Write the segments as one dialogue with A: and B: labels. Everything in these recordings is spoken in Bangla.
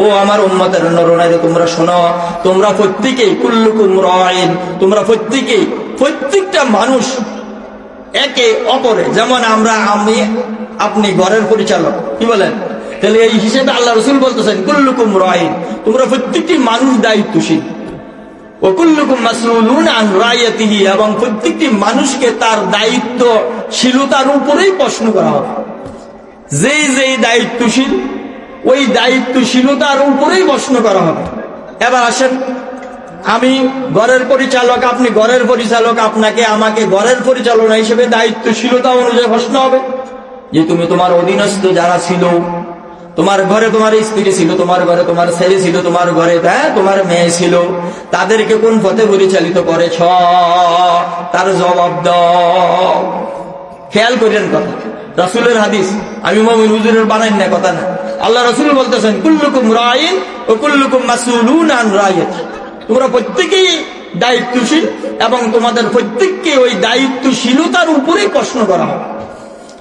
A: ও আমার উম্মতের নরনারী, তোমরা শোনো, তোমরা প্রত্যেকেই কুল্লুকুম রাইন, তোমরা প্রত্যেকেই, প্রত্যেকটা মানুষ একে অপরে, যেমন আমি আপনি ঘরের পরিচালক, কি বলেন? তাহলে এই হিসেবে আল্লাহ রাসূল বলতেছেন কুল্লুকুম রাইন, তোমরা প্রত্যেকটি মানুষ দায়িত্বশীল। ও কুল্লুকুম মাসউলুন আন রাইয়াতিহি, এবং প্রত্যেকটি মানুষকে তার দায়িত্বশীলতার উপরেই প্রশ্ন করা হবে। যেই দায়িত্বশীল, ওই দায়িত্বশীলতার উপরেই প্রশ্ন করা হবে। এবার আসেন, আমি ঘরের পরিচালক, আপনি ঘরের পরিচালক, আপনাকে আমাকে ঘরের পরিচালনা হিসেবে দায়িত্বশীলতা অনুযায়ী প্রশ্ন হবে যে তুমি তোমার অধীনস্থ যারা ছিল, তোমার ঘরে তোমার স্ত্রী ছিল, তোমার ঘরে তোমার ছেলে ছিল, তোমার ঘরে তোমার মেয়ে ছিল, তাদেরকে কোন পথে পরিচালিত করেছ, তার জবাব দাও। খেয়াল করেন কথা, রাসূলের হাদিস, আমি মুমিন হুজুরের বানাই না কথা না। আল্লাহ রাসূল বলতেছেন কুল্লুকুম রাইন ও কুল্লুকুম মাসউলুন আন রাইয়াতি, তোমরা প্রত্যেকেই দায়িত্বশীল এবং তোমাদের প্রত্যেককে ওই দায়িত্বশীলতার উপরেই প্রশ্ন করা হবে।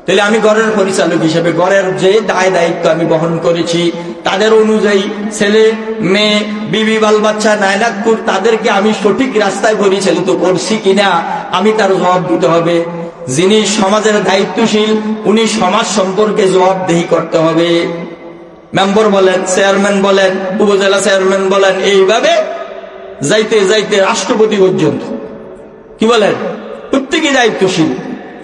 A: তাহলে আমি ঘরের পরিচালক হিসেবে ঘরের যে দায়িত্ব আমি বহন করেছি, তাদের অনুযায়ী ছেলে মেয়ে বিবি বাল বাচ্চা নায়নাকুর, তাদেরকে আমি সঠিক রাস্তায় পরিচালিত করছি কিনা আমি তার জবাব দিতে হবে। যিনি সমাজের দায়িত্বশীল, উনি সমাজ সম্পর্কে জবাবদিহি করতে হবে। মেম্বার বলেন, চেয়ারম্যান বলেন, উপজেলা চেয়ারম্যান বলেন, এইভাবে যাইতে যাইতে রাষ্ট্রপতি পর্যন্ত, কি বলেন, প্রত্যেকেই দায়িত্বশীল।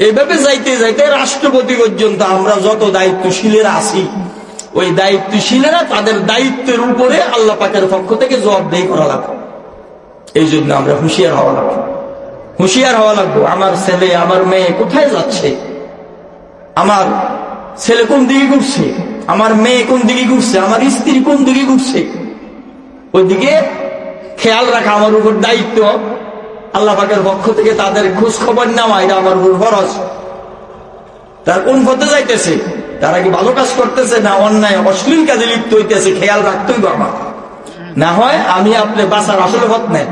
A: এইভাবে যাইতে যাইতে রাষ্ট্রপতি পর্যন্ত আমরা যত দায়িত্বশীলেরা আছি, ওই দায়িত্বশীলেরা তাদের দায়িত্বের উপরে আল্লাহ পাকের পক্ষ থেকে জবাবদিহি করা লাগবে। এই জন্য আমরা হুঁশিয়ার হওয়া লাগবে, হুঁশিয়ার হওয়া লাগবে। আমার ছেলে আমার মেয়ে কোথায় যাচ্ছে, আমার ছেলে কোন দিকে ঘুরছে, আমার মেয়ে কোন দিকে ঘুরছে, আমার স্ত্রী কোন দিকে ঘুরছে, ওইদিকে খেয়াল রাখা আমার উপর দায়িত্ব। আল্লাহ পাকের পক্ষ থেকে তাদের খোঁজ খবর নেওয়া, এটা আমার উপর ফরজ। তার কোন পথে যাইতেছে, তারা কি ভালো কাজ করতেছে না অন্যায় অশ্লীল কাজে লিপ্ত হইতেছে, খেয়াল রাখতেই বাবা, না হয় আমি আপনি বাঁচার আসলে পথ নেই।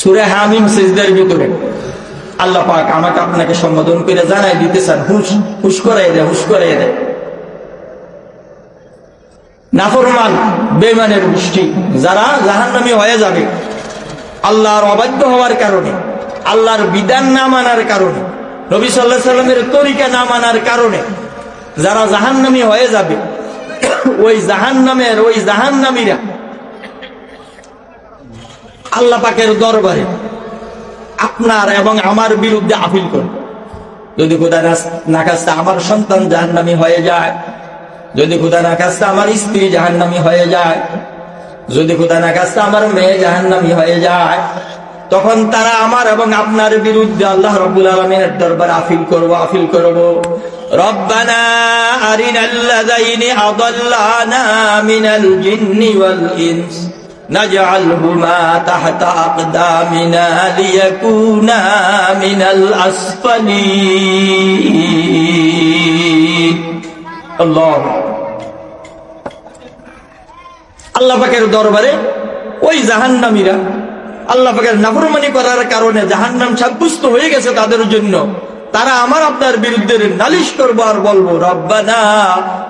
A: সূরা হামিম সিজদার ভিতরে আল্লাহ পাক আমাকে আপনাকে সম্বোধন করে জানাই দিতে চান, হুশ করাই দেয়, হুশ করাই দেয়। নাফরমান বেঈমানের গোষ্ঠী যারা জাহান্নামী হয়ে যাবে আল্লাহর অবাধ্য হওয়ার কারণে, আল্লাহর বিধান না মানার কারণে, নবী সাল্লাল্লাহু আলাইহি সাল্লামের তরিকা না মানার কারণে যারা জাহান্নামী হয়ে যাবে, ওই জাহান্নামীরা আল্লাহ পাকের দরবারে আপনার এবং আমার বিরুদ্ধে আপিল করে। যদি খোদা না খাস্তা আমার সন্তান জাহান্নামী হয়ে যায়, যদি খোদা না খাস্তা আমার স্ত্রী জাহান্নামী হয়ে যায়, যদি খোদা না খাস্তা আমার মেয়ে জাহান্নামী হয়ে যায়, তখন তারা আমার এবং আপনার বিরুদ্ধে আল্লাহ রাব্বুল আলামিনের দরবারে আপিল করব। রব্বানা আরিনাল্লাযাইনি আযাল্লানা মিনাল জিন্নি ওয়াল ইনস নাজআলহুমা তাহতা আকদামিনা লিয়াকুনা মিনাল আসফালিন। আল্লাহ পাকের দরবারে ওই জাহান্নামীরা আল্লাহ পাকের নাফরমানি করার কারণে জাহান্নাম সাব্যস্ত হয়ে গেছে তাদের জন্য, তারা আমার আপনার বিরুদ্ধে নালিশ করবো আর বলবো, রব্বানা,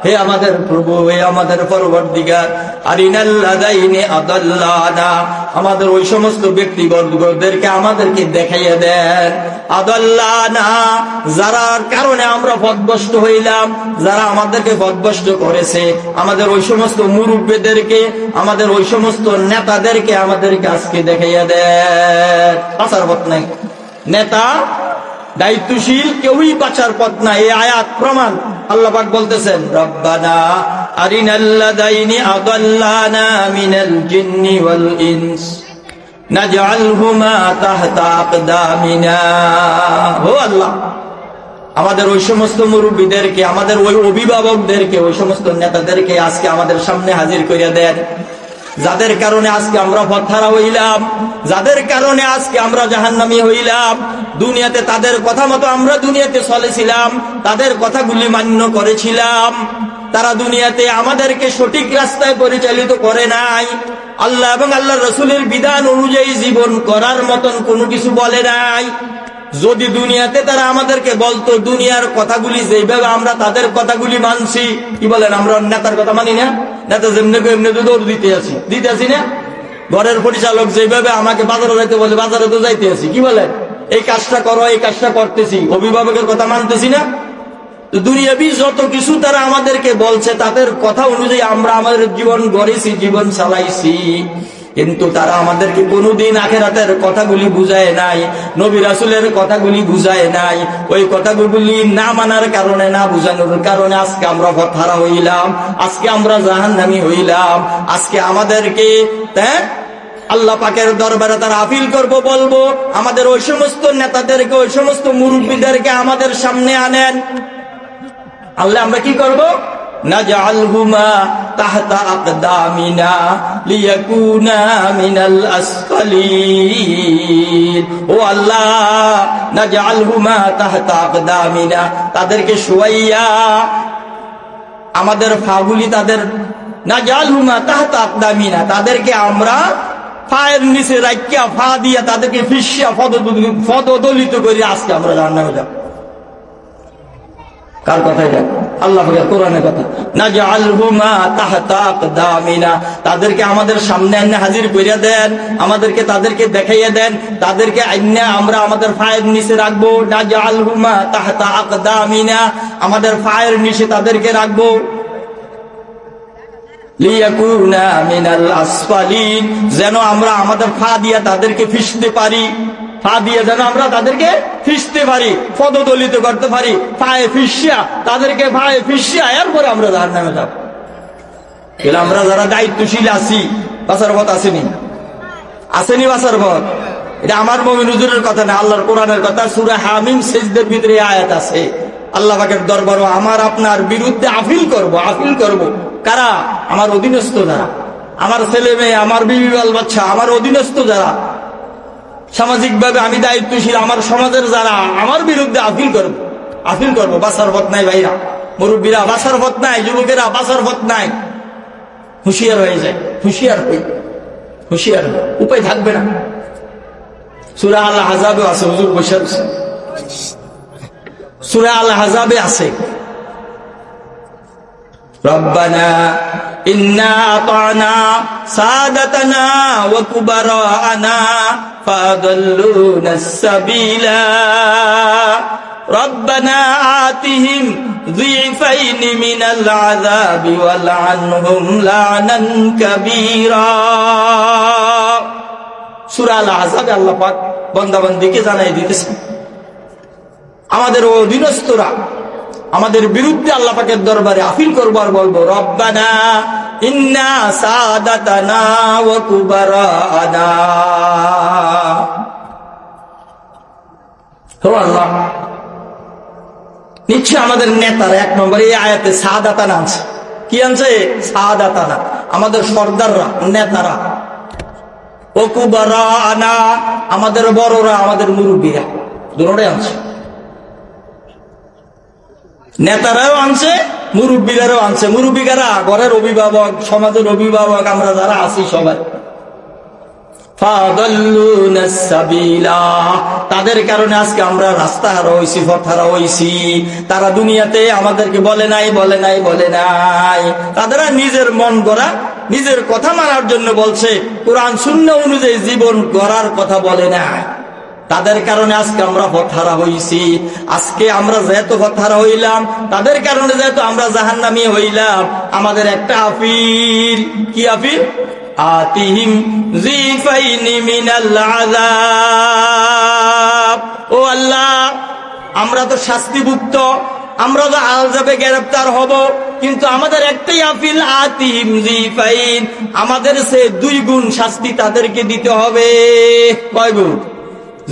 A: হে আমাদের প্রভু, হে আমাদের পরবর্তীকার, আরিনাল্লাযাইনি আদাল্লানা, আমাদের ওই সমস্ত ব্যক্তিবর্গদেরকে আমাদেরকে দেখাইয়া দেন, আদাল্লানা, যারার কারণে আমরা পথভ্রষ্ট হইলাম, যারা আমাদেরকে পথভ্রষ্ট করেছে, আমাদের ওই সমস্ত মুরব্বিদেরকে, আমাদের ওই সমস্ত নেতাদেরকে আমাদেরকে আজকে দেখাইয়া দেন। বাঁচার পথ নাই, নেতা দায়িত্বশীল কেউই বাঁচার পথ নাই। এই আয়াত প্রমাণ। আল্লাহ পাক বলতেছেন, রব্বানা আরিনাল্লাযাইনি আযাল্লানা মিনাল জিন্নি ওয়াল ইনস নাজআলহুমা তাহতা আকদামিনা। ও আল্লাহ, আমাদের ওই সমস্ত মুরব্বিদেরকে, আমাদের ওই অভিভাবকদেরকে, ওই সমস্ত নেতাদেরকে আজকে আমাদের সামনে হাজির করিয়া দেন, যাদের কারণে আজকে আমরা পথহারা হইলাম, যাদের কারণে আজকে আমরা জাহান্নামী হইলাম। দুনিয়াতে তাদের কথা মতো আমরা দুনিয়াতে চলেছিলাম, তাদের কথাগুলি মান্য করেছিলাম, তারা দুনিয়াতে আমাদেরকে সঠিক রাস্তায় পরিচালিত করে নাই, আল্লাহ এবং আল্লাহর রাসূলের বিধান অনুযায়ী জীবন করার মতন কোনো কিছু বলে নাই। যদি দুনিয়াতে তারা আমাদেরকে বলতো দুনিয়ার কথাগুলি যেভাবে আমরা তাদের কথাগুলি মানছি, কি বলেন, আমরা নেতার কথা মানি না? নেতা যেমনি এমনি তো দৌড় দিতে আসি না? ঘরের পরিচালক যেভাবে আমাকে বাজারে যাইতে বলে বাজারে তো যাইতে আসি, কি বলেন, এই কাজটা করো, এই কাজটা করতেছি, অভিভাবকের কথা মানতেছি না? দুনিয়াবি যত কিছু তারা আমাদেরকে বলছে তাদের কথা অনুযায়ী আমরা আমাদের জীবন গড়েছি, জীবন চালাইছি, কিন্তু তারা আমাদেরকে কোনোদিন আখিরাতের কথাগুলি বুঝায় নাই, নবী রাসূলের কথাগুলি বুঝায় নাই। ওই কথাগুলি না মানার কারণে, না বুঝানোর কারণে আজকে আমরা পথহারা হইলাম, আজকে আমরা জাহান্নামী হইলাম। আজকে আমাদেরকে আল্লাহ পাকের দরবারে তারা আপিল করব, বলবো আমাদের ওই সমস্ত নেতাদেরকে, ওই সমস্ত মুরব্বীদেরকে আমাদের সামনে আনেন। আল্লাহ আমরা কি করব? নাজআলহুমা তাহতা আকদামিনা লিয়াকুনা মিনাল আসফালিন। ও আল্লাহ, নাজআলহুমা তাহতা আকদামিনা, তাদেরকে শুয়াইয়া আমাদের ফাগুলি, তাদের নাজআলহুমা তাহতা আকদামিনা, তাদেরকে আমরা পায়ের নিচে রাখিয়া, ফা দিয়া তাদেরকে ফিসিয়া পদদলিত করি আজকে আমরা জান্নাতে যাব। কার কথা এটা? আল্লাহ পাকের কোরআনের কথা। নাজআলহুমা তাহতা আকদামিনা, তাদেরকে আমাদের সামনে এনে হাজির কইরা দেন, আমাদেরকে তাদেরকে দেখাইয়া দেন, তাদেরকে আইনা আমরা আমাদের পায়ের নিচে রাখবো। নাজআলহুমা তাহতা আকদামিনা, আমাদের পায়ের নিচে তাদেরকে রাখবো। লিয়াকুনা মিনাল আসফালিন, যেন আমরা আমাদের পা দিয়া তাদেরকে ফিসতে পারি, পা দিয়ে যেন আমরা তাদেরকে ফিসতে পারি, পদদলিত করতে পারি, পায়ে ফিসিয়া তাদেরকে, পায়ে ফিসিয়া এরপরে আমরা জাহান্নামে যাব। এগুলো আমরা যারা দায়িত্বশীল আছি, বাঁচার পথ আসেনি, আসেনি বাঁচার পথ। এটা আমার মুমিন হুজুরের কথা না, আল্লাহর কোরআনের কথা। সূরা হামিম সেজদার ভিতরে আয়াত আছে, আল্লাহ পাকের দরবারে আমার আপনার বিরুদ্ধে আপিল করব। কারা? আমার অধীনস্থ যারা, আমার ছেলে মেয়ে, আমার বিবি বাল বাচ্চা, আমার অধীনস্থ যারা, সামাজিক ভাবে আমি দায়িত্বশীল, আমার সমাজের যারা, আমার বিরুদ্ধে আপিল করবো। বাঁচার পথ নাই ভাইরা, মুরব্বীরা, বাঁচার পথ নাই, যুবকেরা, বাঁচার পথ নাই। হুঁশিয়ার হয়ে যায়, হুঁশিয়ার উপায় থাকবে না। সূরা আল আহজাবে আছে, হুজুর বসে আছে, সূরা আল আহজাবে আছে, রব্বানা ইন্না আতানা সাদাতানা ওয়া কুবারানা ফাদাল্লুনাস সাবিলা রব্বানা আতিহিম যিফাইনি মিনাল আযাবি ওয়ালআনহুম লা'নান কাবীরা। সূরা আল আহজাবে আল্লাহ পাক বান্দাবান্দিকে জানাই দিতেছেন, আমাদের অধীনস্থরা আমাদের বিরুদ্ধে আল্লাহ পাকের দরবারে আপিল করবো আর বলবো, রব্বানা ইন্না সাদাতানা ওয়া কুবারানা। ও আল্লাহ, নিশ্চয় আমাদের নেতারা, এক নম্বরে এই আয়াতে সাদাতানা আছে। কি আনছে? সাদাতানা, আমাদের সর্দাররা, নেতারা। ও কুবারানা, আমাদের বড়রা, আমাদের মুরব্বীরা, দুটোই আনছে। নেতারাও আনছে, মুরব্বীরাও আনছে। মুরব্বীরা ঘরের অভিভাবক, সমাজের অভিভাবক, আমরা যারা আছি সবাই। ফাদাল্লুনাস সাবিলা, তাদের কারণে আজকে আমরা রাস্তা হারা হইছি, পথ হারা হইছি। তারা দুনিয়াতে আমাদেরকে বলে নাই। তারা নিজের মন গড়া, নিজের কথা মানার জন্য বলছে, কোরআন সুন্নাহ অনুযায়ী জীবন গড়ার কথা বলে নাই। তাদের কারণে আজকে আমরা পথহারা হইছি। আজকে আমরা যেহেতু পথহারা হইলাম, তাদের কারণে যেহেতু আমরা জাহান্নামী হইলাম, আমাদের একটা আপিল। কি আপিল? আতিহিম যিফাইনি মিনাল আযাব। ও আল্লাহ, আমরা তো শাস্তিভুক্ত, আমরা তো আযাবে গ্রেফতার হব, কিন্তু আমাদের একটাই আপিল, আতিহিম যিফাইন, আমাদের সে 2 গুণ শাস্তি তাদেরকে দিতে হবে। কয় গুণ?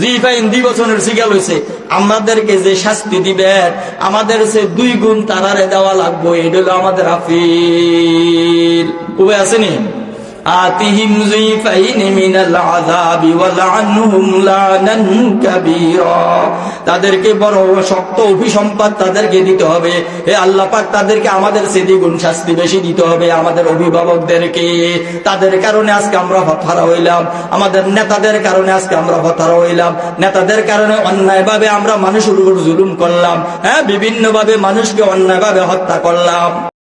A: যিফাইন 2 বছরের সিগাল হয়েছে, আমাদেরকে যে শাস্তি দিবেন আমাদের সে 2 গুণ তারারে দেওয়া লাগবে। এটা হলো আমাদের আপিল। উপায় আসেনি? আতিহিম যুইফাইনি মিনাল আযাবি ওয়ালআনহুম লানান কাবীরা। তাদেরকে বড় শক্ত অভিসম্পাদ তাদেরকে দিতে হবে। হে আল্লাহ পাক, তাদেরকে আমাদের চেয়ে দ্বিগুণ শাস্তি বেশি দিতে হবে। আমাদের অভিভাবকদেরকে, তাদের কারণে আজকে আমরা হতহারা হইলাম। আমাদের নেতাদের কারণে আজকে আমরা হতহারা হইলাম। নেতাদের কারণে অন্যায়ভাবে আমরা মানুষের উপর জুলুম করলাম, হ্যাঁ, বিভিন্ন ভাবে মানুষকে অন্যায়ভাবে হত্যা করলাম।